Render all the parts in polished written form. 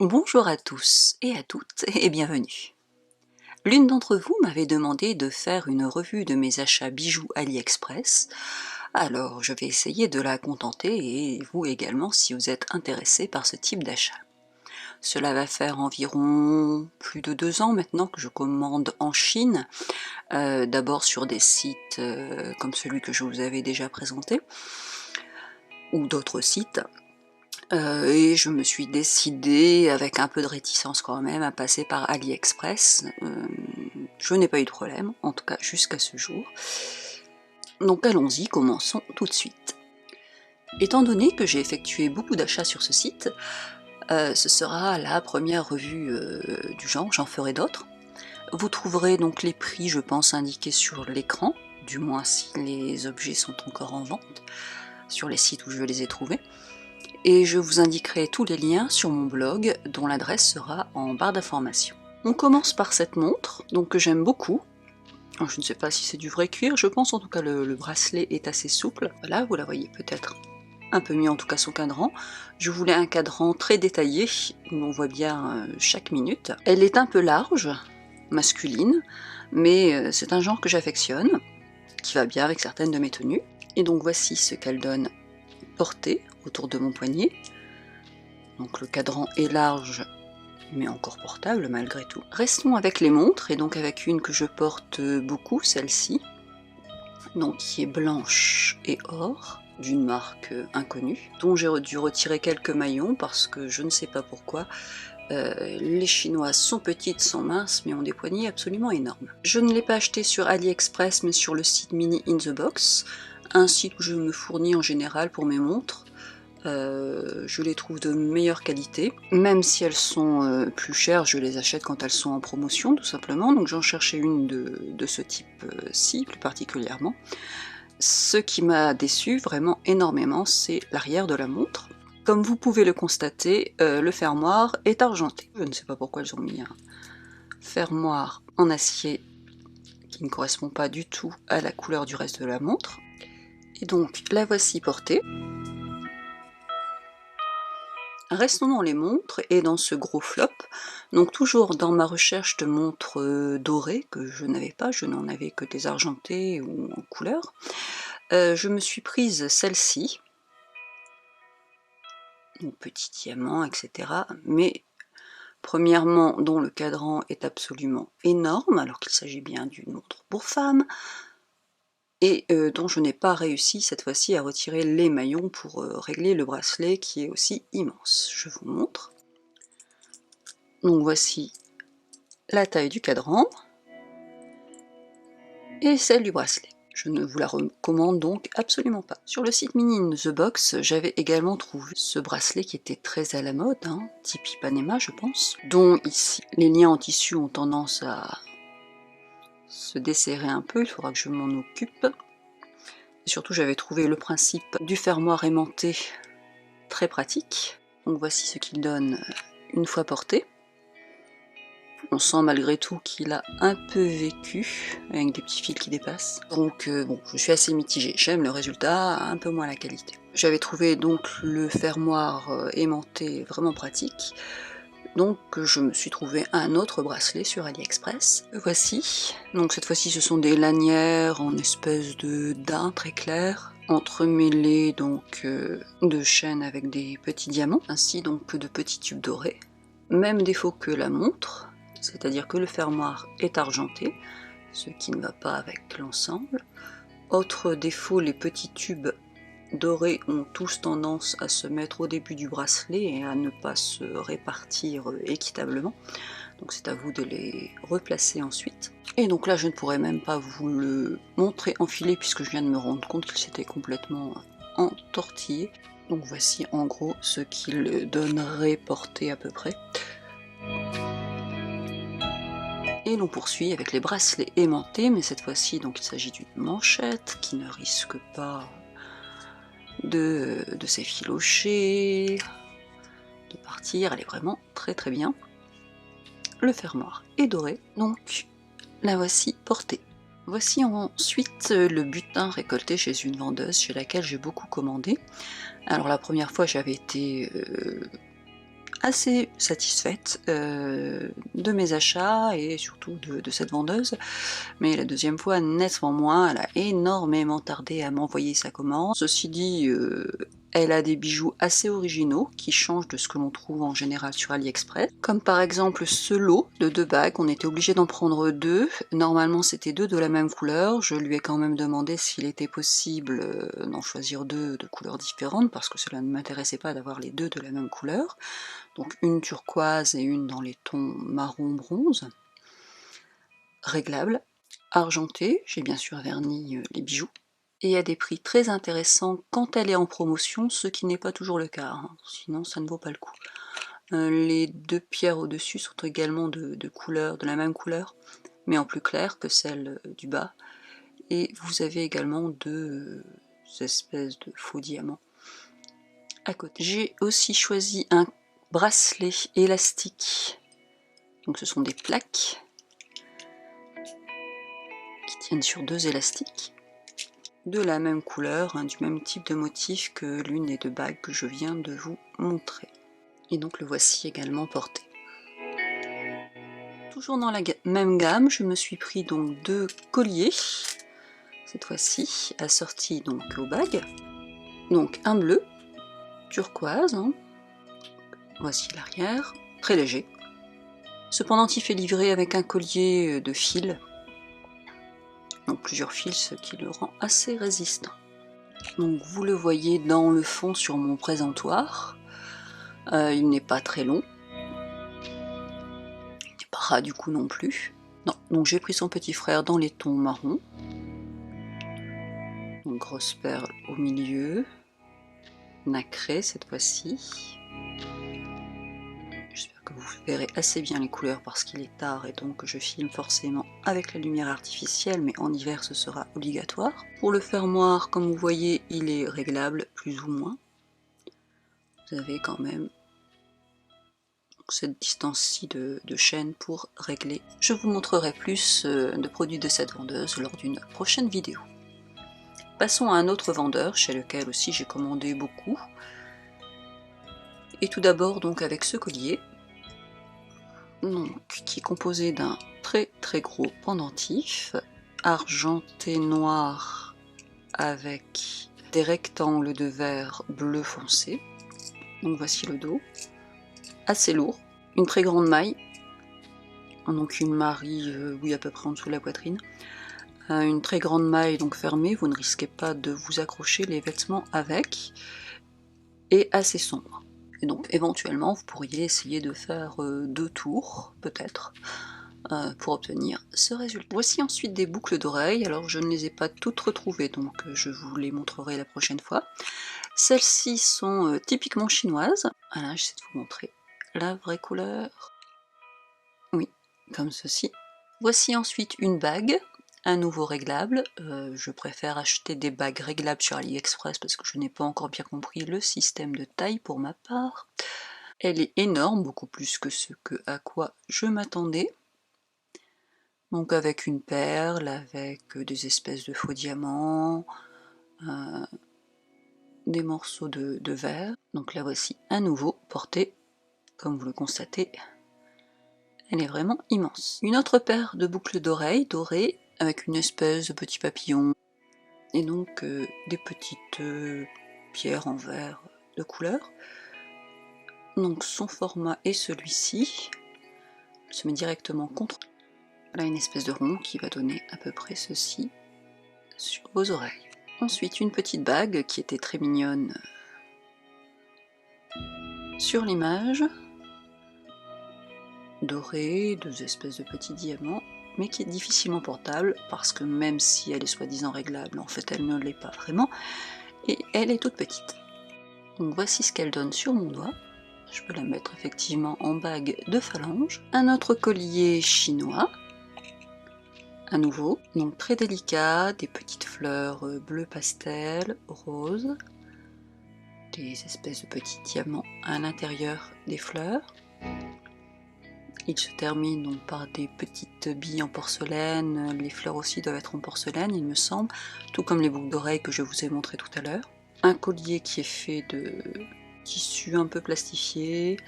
Bonjour à tous et à toutes et bienvenue. L'une d'entre vous m'avait demandé de faire une revue de mes achats bijoux AliExpress, alors je vais essayer de la contenter et vous également si vous êtes intéressé par ce type d'achat. Cela va faire environ plus de 2 ans maintenant que je commande en Chine, d'abord sur des sites comme celui que je vous avais déjà présenté, ou d'autres sites. Et je me suis décidée, avec un peu de réticence quand même, à passer par AliExpress. Je n'ai pas eu de problème, en tout cas jusqu'à ce jour. Donc allons-y, commençons tout de suite. Étant donné que j'ai effectué beaucoup d'achats sur ce site, ce sera la première revue du genre, j'en ferai d'autres. Vous trouverez donc les prix, je pense, indiqués sur l'écran, du moins si les objets sont encore en vente, sur les sites où je les ai trouvés. Et je vous indiquerai tous les liens sur mon blog, dont l'adresse sera en barre d'informations. On commence par cette montre, donc que j'aime beaucoup. Alors, je ne sais pas si c'est du vrai cuir, je pense en tout cas le bracelet est assez souple. Voilà, vous la voyez peut-être un peu mieux en tout cas son cadran. Je voulais un cadran très détaillé, où on voit bien chaque minute. Elle est un peu large, masculine, mais c'est un genre que j'affectionne, qui va bien avec certaines de mes tenues. Et donc voici ce qu'elle donne portée autour de mon poignet. Donc le cadran est large, mais encore portable malgré tout. Restons avec les montres, et donc avec une que je porte beaucoup, celle-ci, donc qui est blanche et or, d'une marque inconnue, dont j'ai dû retirer quelques maillons parce que je ne sais pas pourquoi, les chinoises sont petites, sont minces, mais ont des poignets absolument énormes. Je ne l'ai pas acheté sur AliExpress, mais sur le site Mini in the Box, un site où je me fournis en général pour mes montres. Je les trouve de meilleure qualité, même si elles sont plus chères, je les achète quand elles sont en promotion tout simplement, donc j'en cherchais une de ce type-ci plus particulièrement. Ce qui m'a déçu vraiment énormément, c'est l'arrière de la montre. Comme vous pouvez le constater, le fermoir est argenté. Je ne sais pas pourquoi ils ont mis un fermoir en acier qui ne correspond pas du tout à la couleur du reste de la montre. Et donc la voici portée. Restons dans les montres et dans ce gros flop, donc toujours dans ma recherche de montres dorées, que je n'avais pas, je n'en avais que des argentées ou en couleur, je me suis prise celle-ci, donc petit diamant, etc. Mais premièrement, dont le cadran est absolument énorme, alors qu'il s'agit bien d'une montre pour femme, et dont je n'ai pas réussi cette fois-ci à retirer les maillons pour régler le bracelet qui est aussi immense. Je vous montre. Donc voici la taille du cadran et celle du bracelet. Je ne vous la recommande donc absolument pas. Sur le site Mini in the Box, j'avais également trouvé ce bracelet qui était très à la mode, type Ipanema je pense, dont ici les liens en tissu ont tendance à se desserrer un peu, il faudra que je m'en occupe. Et surtout j'avais trouvé le principe du fermoir aimanté très pratique. Donc voici ce qu'il donne une fois porté. On sent malgré tout qu'il a un peu vécu, avec des petits fils qui dépassent. Donc bon, je suis assez mitigée. J'aime le résultat, un peu moins la qualité. J'avais trouvé donc le fermoir aimanté vraiment pratique. Donc je me suis trouvé un autre bracelet sur AliExpress. Voici. Donc cette fois-ci ce sont des lanières en espèce de daim très clair, entremêlées donc de chaînes avec des petits diamants, ainsi donc que de petits tubes dorés. Même défaut que la montre, c'est-à-dire que le fermoir est argenté, ce qui ne va pas avec l'ensemble. Autre défaut, les petits tubes dorés ont tous tendance à se mettre au début du bracelet et à ne pas se répartir équitablement. Donc c'est à vous de les replacer ensuite. Et donc là je ne pourrais même pas vous le montrer enfilé puisque je viens de me rendre compte qu'il s'était complètement entortillé. Donc voici en gros ce qu'il donnerait porté à peu près. Et l'on poursuit avec les bracelets aimantés, mais cette fois-ci donc il s'agit d'une manchette qui ne risque pas de s'effilocher, de partir, elle est vraiment très très bien. Le fermoir est doré, donc la voici portée. Voici ensuite le butin récolté chez une vendeuse chez laquelle j'ai beaucoup commandé. Alors la première fois j'avais été assez satisfaite de mes achats et surtout de cette vendeuse, mais la deuxième fois nettement moins, elle a énormément tardé à m'envoyer sa commande. Ceci dit, elle a des bijoux assez originaux qui changent de ce que l'on trouve en général sur AliExpress, comme par exemple ce lot de 2 bagues, on était obligé d'en prendre 2, normalement c'était 2 de la même couleur, je lui ai quand même demandé s'il était possible d'en choisir 2 de couleurs différentes, parce que cela ne m'intéressait pas d'avoir les 2 de la même couleur, donc une turquoise et une dans les tons marron bronze, réglables, argentées, j'ai bien sûr verni les bijoux, et à des prix très intéressants quand elle est en promotion, ce qui n'est pas toujours le cas, hein, sinon ça ne vaut pas le coup. Les 2 pierres au-dessus sont également de couleur, de la même couleur, mais en plus clair que celle du bas, et vous avez également 2 espèces de faux diamants à côté. J'ai aussi choisi un bracelet élastique, donc ce sont des plaques qui tiennent sur 2 élastiques, de la même couleur, hein, du même type de motif que l'une des 2 bagues que je viens de vous montrer. Et donc le voici également porté. Toujours dans la même gamme, je me suis pris donc 2 colliers, cette fois-ci assortis donc aux bagues. Donc un bleu, turquoise, hein. Voici l'arrière, très léger. Ce pendentif est livré avec un collier de fil, donc plusieurs fils, ce qui le rend assez résistant. Donc vous le voyez dans le fond sur mon présentoir, il n'est pas très long, il n'est pas ras du coup non plus. Non, donc j'ai pris son petit frère dans les tons marron, donc grosse perle au milieu, nacré cette fois-ci. J'espère que vous verrez assez bien les couleurs parce qu'il est tard et donc je filme forcément avec la lumière artificielle, mais en hiver ce sera obligatoire. Pour le fermoir, comme vous voyez, il est réglable plus ou moins. Vous avez quand même cette distance-ci de chaîne pour régler. Je vous montrerai plus de produits de cette vendeuse lors d'une prochaine vidéo. Passons à un autre vendeur chez lequel aussi j'ai commandé beaucoup. Et tout d'abord donc avec ce collier, donc, qui est composé d'un très gros pendentif, argenté noir avec des rectangles de verre bleu foncé. Donc voici le dos, assez lourd, une très grande maille, donc une marie, oui à peu près en dessous de la poitrine, une très grande maille donc fermée, vous ne risquez pas de vous accrocher les vêtements avec, et assez sombre. Et donc éventuellement vous pourriez essayer de faire 2 tours peut-être pour obtenir ce résultat. Voici ensuite des boucles d'oreilles, alors je ne les ai pas toutes retrouvées donc je vous les montrerai la prochaine fois. Celles-ci sont typiquement chinoises, voilà, j'essaie de vous montrer la vraie couleur, oui, comme ceci. Voici ensuite une bague, à nouveau réglable, je préfère acheter des bagues réglables sur AliExpress parce que je n'ai pas encore bien compris le système de taille pour ma part. Elle est énorme, beaucoup plus que ce à quoi je m'attendais. Donc avec une perle, avec des espèces de faux diamants, des morceaux de verre. Donc la voici à nouveau portée, comme vous le constatez, elle est vraiment immense. Une autre paire de boucles d'oreilles dorées, avec une espèce de petit papillon, et donc des petites pierres en verre de couleur. Donc son format est celui-ci, elle se met directement contre. Là une espèce de rond qui va donner à peu près ceci sur vos oreilles. Ensuite une petite bague qui était très mignonne sur l'image, dorée, 2 espèces de petits diamants, mais qui est difficilement portable parce que même si elle est soi-disant réglable, en fait elle ne l'est pas vraiment, et elle est toute petite. Donc voici ce qu'elle donne sur mon doigt. Je peux la mettre effectivement en bague de phalange. Un autre collier chinois, à nouveau, donc très délicat, des petites fleurs bleu pastel, rose, des espèces de petits diamants à l'intérieur des fleurs. Il se termine donc par des petites billes en porcelaine, les fleurs aussi doivent être en porcelaine il me semble, tout comme les boucles d'oreilles que je vous ai montré tout à l'heure. Un collier qui est fait de tissu un peu plastifié,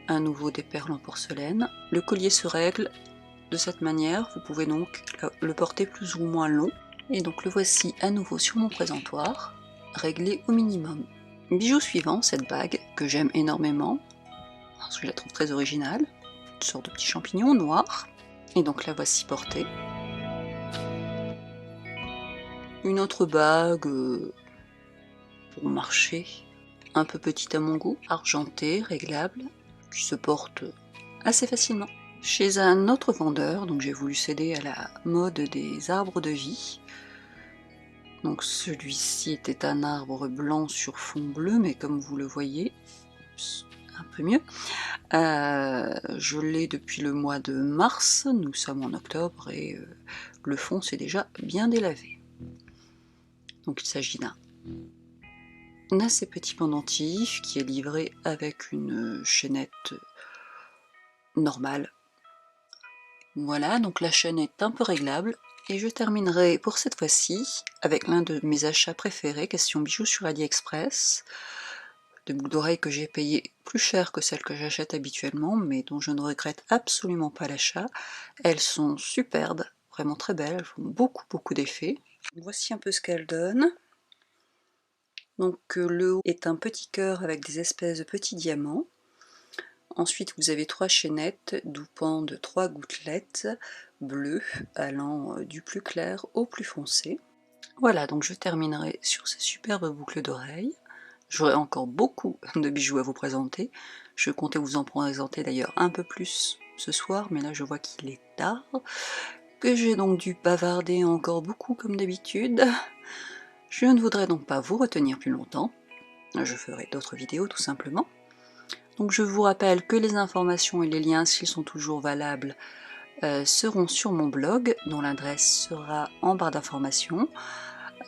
à nouveau des perles en porcelaine. Le collier se règle de cette manière, vous pouvez donc le porter plus ou moins long. Et donc le voici à nouveau sur mon présentoir, réglé au minimum. Bijou suivant, cette bague que j'aime énormément, parce que je la trouve très originale, une sorte de petit champignon noir. Et donc la voici portée. Une autre bague pour marcher, un peu petite à mon goût, argentée, réglable, qui se porte assez facilement. Chez un autre vendeur, donc j'ai voulu céder à la mode des arbres de vie. Donc celui-ci était un arbre blanc sur fond bleu, mais comme vous le voyez, un peu mieux. Je l'ai depuis le mois de mars, nous sommes en octobre et le fond s'est déjà bien délavé. Donc il s'agit d'un assez petit pendentif qui est livré avec une chaînette normale. Voilà, donc la chaîne est un peu réglable. Et je terminerai pour cette fois-ci avec l'un de mes achats préférés, question bijoux sur AliExpress. Des boucles d'oreilles que j'ai payées plus cher que celles que j'achète habituellement, mais dont je ne regrette absolument pas l'achat. Elles sont superbes, vraiment très belles, elles font beaucoup d'effets. Voici un peu ce qu'elles donnent. Donc le haut est un petit cœur avec des espèces de petits diamants. Ensuite vous avez 3 chaînettes d'où pendent 3 gouttelettes bleues allant du plus clair au plus foncé. Voilà, donc je terminerai sur ces superbes boucles d'oreilles. J'aurai encore beaucoup de bijoux à vous présenter. Je comptais vous en présenter d'ailleurs un peu plus ce soir, mais là je vois qu'il est tard, que j'ai donc dû bavarder encore beaucoup comme d'habitude. Je ne voudrais donc pas vous retenir plus longtemps. Je ferai d'autres vidéos tout simplement. Donc je vous rappelle que les informations et les liens, s'ils sont toujours valables, seront sur mon blog, dont l'adresse sera en barre d'informations.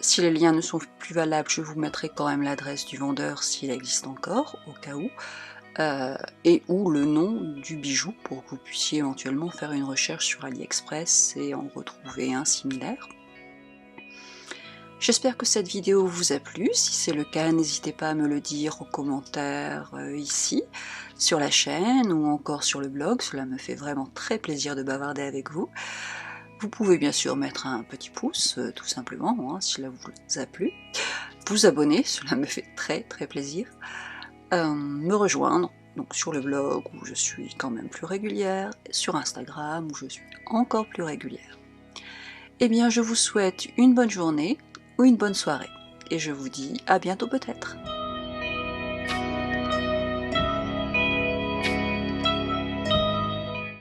Si les liens ne sont plus valables, je vous mettrai quand même l'adresse du vendeur s'il existe encore, au cas où, et ou le nom du bijou pour que vous puissiez éventuellement faire une recherche sur AliExpress et en retrouver un similaire. J'espère que cette vidéo vous a plu. Si c'est le cas, n'hésitez pas à me le dire en commentaire ici, sur la chaîne ou encore sur le blog. Cela me fait vraiment très plaisir de bavarder avec vous. Vous pouvez bien sûr mettre un petit pouce, tout simplement, hein, si cela vous a plu. Vous abonner, cela me fait très plaisir. Me rejoindre donc sur le blog où je suis quand même plus régulière, sur Instagram où je suis encore plus régulière. Eh bien je vous souhaite une bonne journée ou une bonne soirée et je vous dis à bientôt peut-être.